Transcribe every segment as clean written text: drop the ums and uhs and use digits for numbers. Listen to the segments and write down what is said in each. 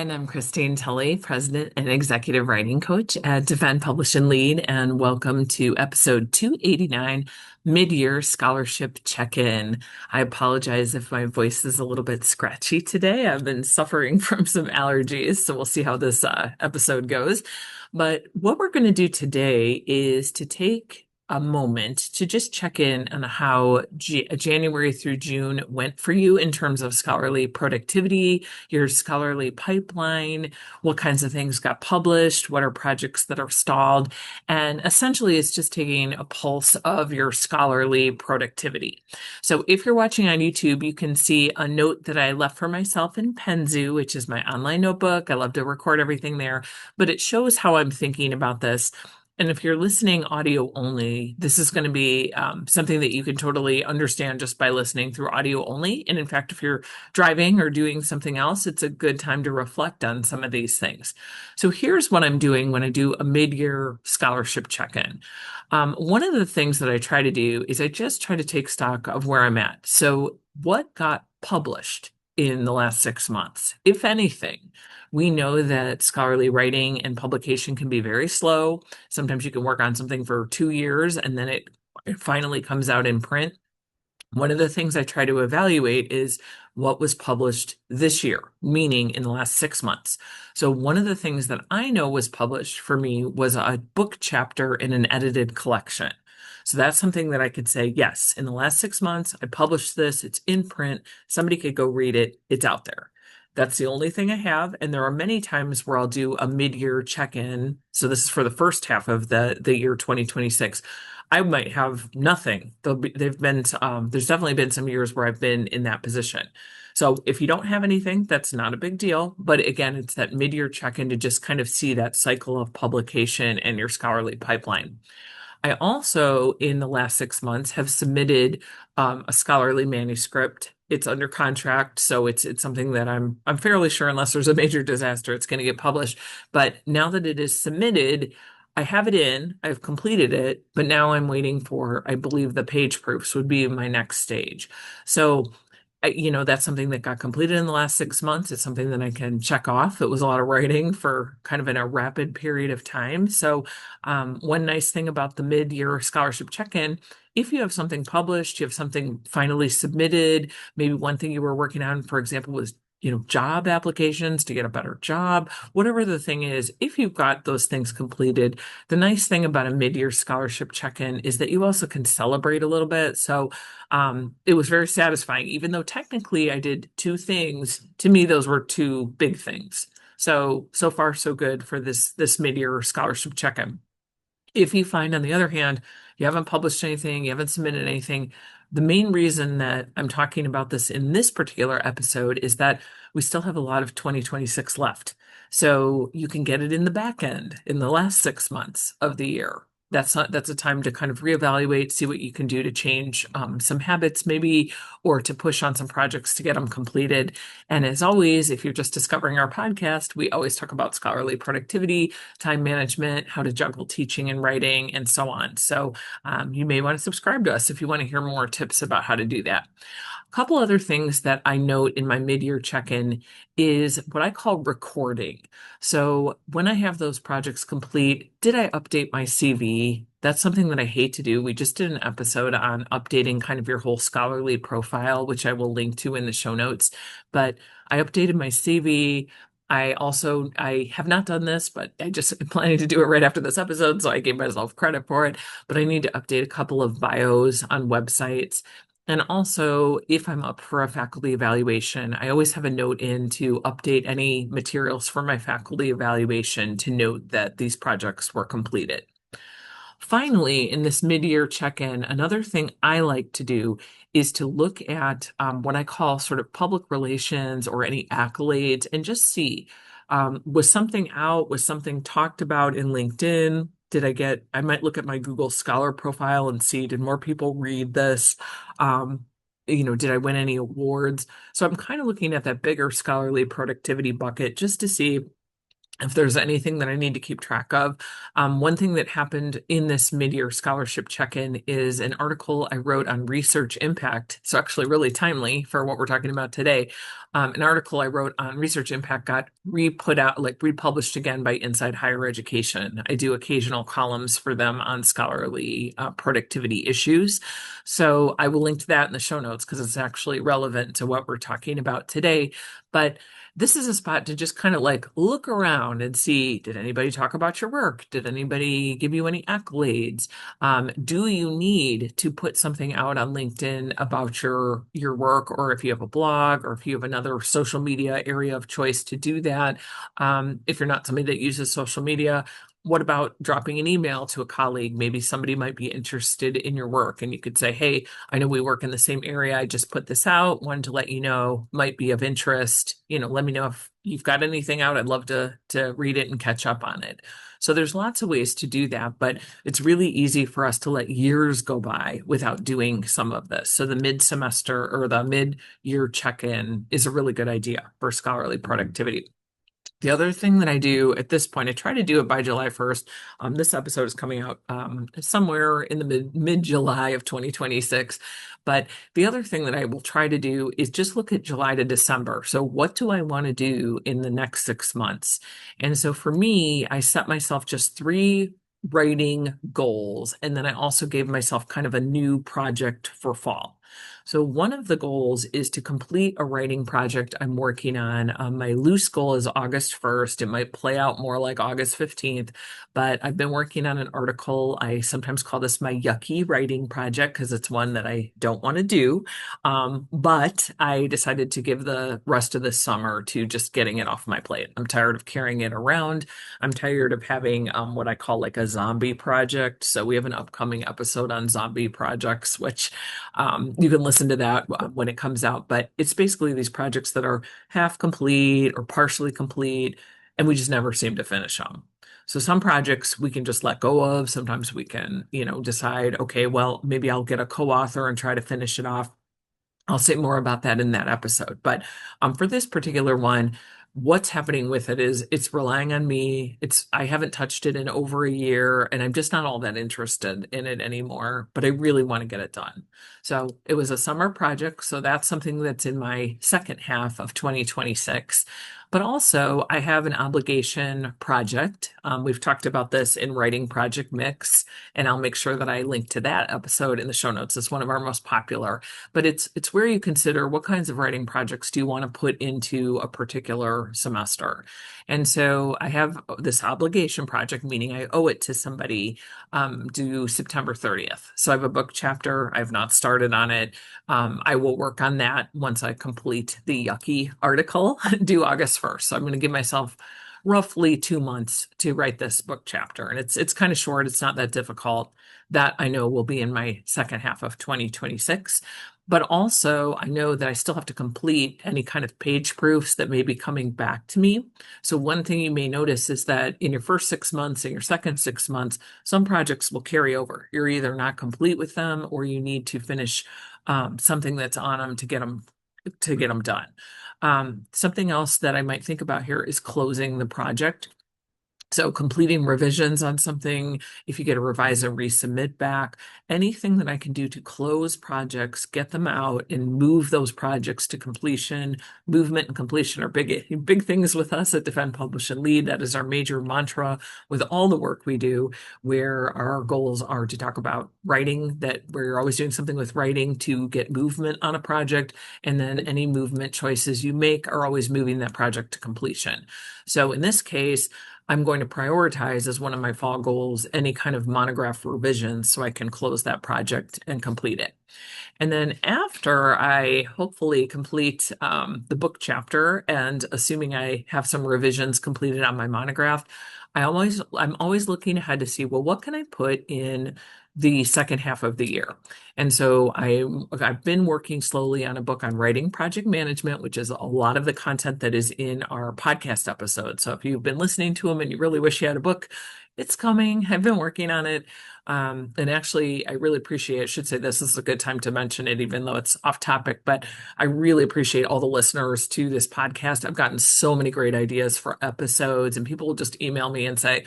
everyone. I'm Christine Tulley, President and Executive Writing Coach at Defend, Publish, and Lead, and welcome to episode 289, Mid-Year Scholarship Check-In. I apologize if my voice is a little bit scratchy today. I've been suffering from some allergies, so we'll see how this episode goes. But what we're going to do today is to take a moment to just check in on how January through June went for you in terms of scholarly productivity, your scholarly pipeline, what kinds of things got published, what are projects that are stalled, and essentially it's just taking a pulse of your scholarly productivity. So if you're watching on YouTube, you can see a note that I left for myself in Penzu, which is my online notebook. I love to record everything there, but it shows how I'm thinking about this. And if you're listening audio only, this is going to be something that you can totally understand just by listening through audio only. And in fact, if you're driving or doing something else, it's a good time to reflect on some of these things. So here's what I'm doing when I do a mid-year scholarship check-in. One of the things that I try to do is I just try to take stock of where I'm at. So what got published in the last 6 months, if anything? We know that scholarly writing and publication can be very slow. Sometimes you can work on something for 2 years and then it finally comes out in print. One of the things I try to evaluate is what was published this year, meaning in the last 6 months. So one of the things that I know was published for me was a book chapter in an edited collection. So that's something that I could say, yes, in the last 6 months, I published this, it's in print, somebody could go read it, it's out there. That's the only thing I have. And there are many times where I'll do a mid-year check-in. So this is for the first half of the year 2026. I might have nothing. There's definitely been some years where I've been in that position. So if you don't have anything, that's not a big deal. But again, it's that mid-year check-in to just kind of see that cycle of publication and your scholarly pipeline. I also, in the last 6 months, have submitted a scholarly manuscript. It's under contract, so it's something that I'm fairly sure, unless there's a major disaster, it's going to get published. But now that it is submitted, I have it in, I've completed it, but now I'm waiting for, I believe, the page proofs would be my next stage. So that's something that got completed in the last 6 months. It's something that I can check off. It was a lot of writing for kind of in a rapid period of time. So one nice thing about the mid-year scholarship check-in, if you have something published, you have something finally submitted, maybe one thing you were working on, for example, was job applications to get a better job, whatever the thing is, if you've got those things completed, the nice thing about a mid-year scholarship check-in is that you also can celebrate a little bit. So it was very satisfying, even though technically I did two things. To me, those were two big things. So far, so good for this mid-year scholarship check-in. If you find, on the other hand, you haven't published anything, you haven't submitted anything, the main reason that I'm talking about this in this particular episode is that we still have a lot of 2026 left. So you can get it in the back end in the last 6 months of the year. That's a time to kind of reevaluate, see what you can do to change some habits maybe, or to push on some projects to get them completed. And as always, if you're just discovering our podcast, we always talk about scholarly productivity, time management, how to juggle teaching and writing, and so on. So you may want to subscribe to us if you want to hear more tips about how to do that. A couple other things that I note in my mid-year check-in is what I call recording. So when I have those projects complete, did I update my CV? That's something that I hate to do. We just did an episode on updating kind of your whole scholarly profile, which I will link to in the show notes. But I updated my CV. I have not done this, but I just am planning to do it right after this episode, so I gave myself credit for it. But I need to update a couple of bios on websites. And also, if I'm up for a faculty evaluation, I always have a note in to update any materials for my faculty evaluation to note that these projects were completed. Finally, in this mid-year check-in, another thing I like to do is to look at what I call sort of public relations or any accolades and just see, was something out, was something talked about in LinkedIn? I might look at my Google Scholar profile and see, did more people read this? Did I win any awards? So I'm kind of looking at that bigger scholarly productivity bucket just to see if there's anything that I need to keep track of. One thing that happened in this mid-year scholarship check-in is an article I wrote on research impact. So actually really timely for what we're talking about today. An article I wrote on research impact got re-put out, like republished again by Inside Higher Education. I do occasional columns for them on scholarly productivity issues. So I will link to that in the show notes because it's actually relevant to what we're talking about today. But this is a spot to just kind of like look around and see, did anybody talk about your work? Did anybody give you any accolades? Do you need to put something out on LinkedIn about your work, or if you have a blog, or if you have another social media area of choice to do that? If you're not somebody that uses social media, what about dropping an email to a colleague? Maybe somebody might be interested in your work, and you could say, hey, I know we work in the same area. I just put this out. Wanted to let you know, might be of interest. Let me know if you've got anything out. I'd love to read it and catch up on it. So there's lots of ways to do that, but it's really easy for us to let years go by without doing some of this. So the mid-semester or the mid-year check-in is a really good idea for scholarly productivity. The other thing that I do at this point, I try to do it by July 1st. This episode is coming out somewhere in the mid-July of 2026. But the other thing that I will try to do is just look at July to December. So what do I want to do in the next 6 months? And so for me, I set myself just 3 writing goals. And then I also gave myself kind of a new project for fall. So one of the goals is to complete a writing project I'm working on. My loose goal is August 1st. It might play out more like August 15th, but I've been working on an article. I sometimes call this my yucky writing project because it's one that I don't want to do. But I decided to give the rest of this summer to just getting it off my plate. I'm tired of carrying it around. I'm tired of having what I call like a zombie project. So we have an upcoming episode on zombie projects, which you can listen to that when it comes out. But it's basically these projects that are half complete or partially complete, and we just never seem to finish them. So some projects we can just let go of. Sometimes we can, decide, okay, well, maybe I'll get a co-author and try to finish it off. I'll say more about that in that episode. But for this particular one, what's happening with it is it's relying on me. I haven't touched it in over a year, and I'm just not all that interested in it anymore, but I really want to get it done. So it was a summer project. So that's something that's in my second half of 2026. But also, I have an obligation project. We've talked about this in Writing Project Mix, and I'll make sure that I link to that episode in the show notes. It's one of our most popular, but it's where you consider what kinds of writing projects do you want to put into a particular semester. And so I have this obligation project, meaning I owe it to somebody, due September 30th. So I have a book chapter. I've not started on it. I will work on that once I complete the yucky article due August 1st. So I'm going to give myself roughly 2 months to write this book chapter. And it's kind of short. It's not that difficult. That I know will be in my second half of 2026. But also, I know that I still have to complete any kind of page proofs that may be coming back to me. So one thing you may notice is that in your first 6 months and your second 6 months, some projects will carry over. You're either not complete with them, or you need to finish something that's on them to get them done. Something else that I might think about here is closing the project. So completing revisions on something, if you get a revise and resubmit back, anything that I can do to close projects, get them out, and move those projects to completion. Movement and completion are big things with us at Defend, Publish, and Lead. That is our major mantra with all the work we do, where our goals are to talk about writing, that we're always doing something with writing to get movement on a project, and then any movement choices you make are always moving that project to completion. So in this case, I'm going to prioritize as one of my fall goals any kind of monograph revisions so I can close that project and complete it. And then after I hopefully complete the book chapter, and assuming I have some revisions completed on my monograph, I'm always looking ahead to see, well, what can I put in the second half of the year. And so I've been working slowly on a book on writing project management, which is a lot of the content that is in our podcast episode. So if you've been listening to them and you really wish you had a book, it's coming. I've been working on it. And actually, I really appreciate, I should say this is a good time to mention it, even though it's off topic, but I really appreciate all the listeners to this podcast. I've gotten so many great ideas for episodes, and people will just email me and say,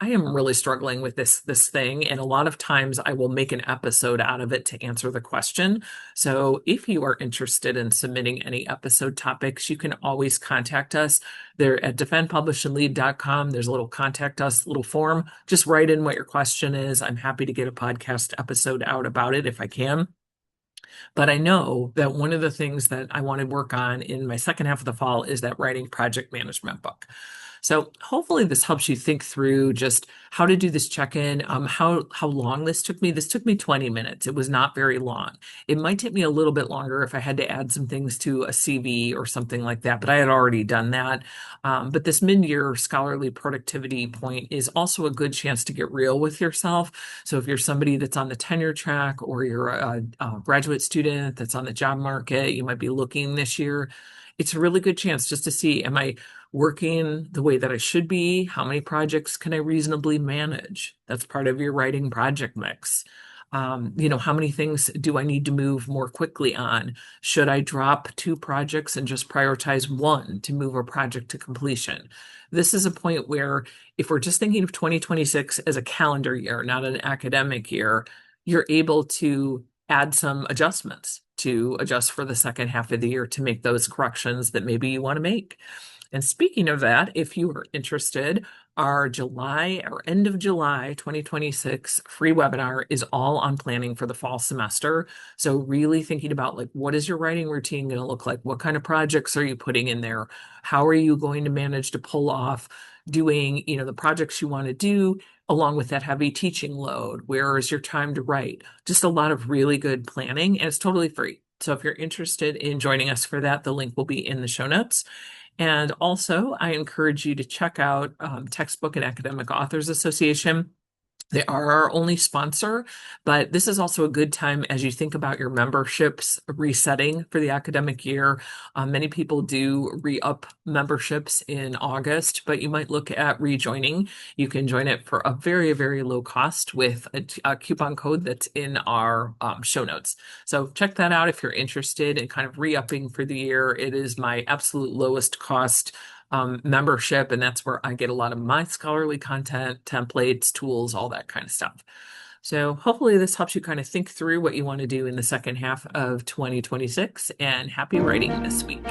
I am really struggling with this thing. And a lot of times I will make an episode out of it to answer the question. So if you are interested in submitting any episode topics, you can always contact us. There at defendpublishandlead.com. There's a little contact us little form. Just write in what your question is. I'm happy to get a podcast episode out about it if I can. But I know that one of the things that I want to work on in my second half of the fall is that writing project management book. So hopefully this helps you think through just how to do this check-in, how long this took me. This took me 20 minutes. It was not very long. It might take me a little bit longer if I had to add some things to a CV or something like that, but I had already done that. But this mid-year scholarly productivity point is also a good chance to get real with yourself. So if you're somebody that's on the tenure track or you're a graduate student that's on the job market, you might be looking this year. It's a really good chance just to see, am I working the way that I should be? How many projects can I reasonably manage? That's part of your writing project mix. How many things do I need to move more quickly on? Should I drop 2 projects and just prioritize one to move a project to completion? This is a point where if we're just thinking of 2026 as a calendar year, not an academic year, you're able to add some adjustments to adjust for the second half of the year to make those corrections that maybe you want to make. And speaking of that, if you are interested, our end of July 2026 free webinar is all on planning for the fall semester. So really thinking about like, what is your writing routine going to look like? What kind of projects are you putting in there? How are you going to manage to pull off doing, the projects you want to do along with that heavy teaching load? Where is your time to write? Just a lot of really good planning, and it's totally free. So if you're interested in joining us for that, the link will be in the show notes. And also, I encourage you to check out Textbook and Academic Authors Association. They are our only sponsor, but this is also a good time as you think about your memberships resetting for the academic year. Many people do re-up memberships in August, but you might look at rejoining. You can join it for a very, very low cost with a coupon code that's in our show notes. So check that out if you're interested in kind of re-upping for the year. It is my absolute lowest cost membership, and that's where I get a lot of my scholarly content, templates, tools, all that kind of stuff. So hopefully this helps you kind of think through what you want to do in the second half of 2026, and happy writing this week.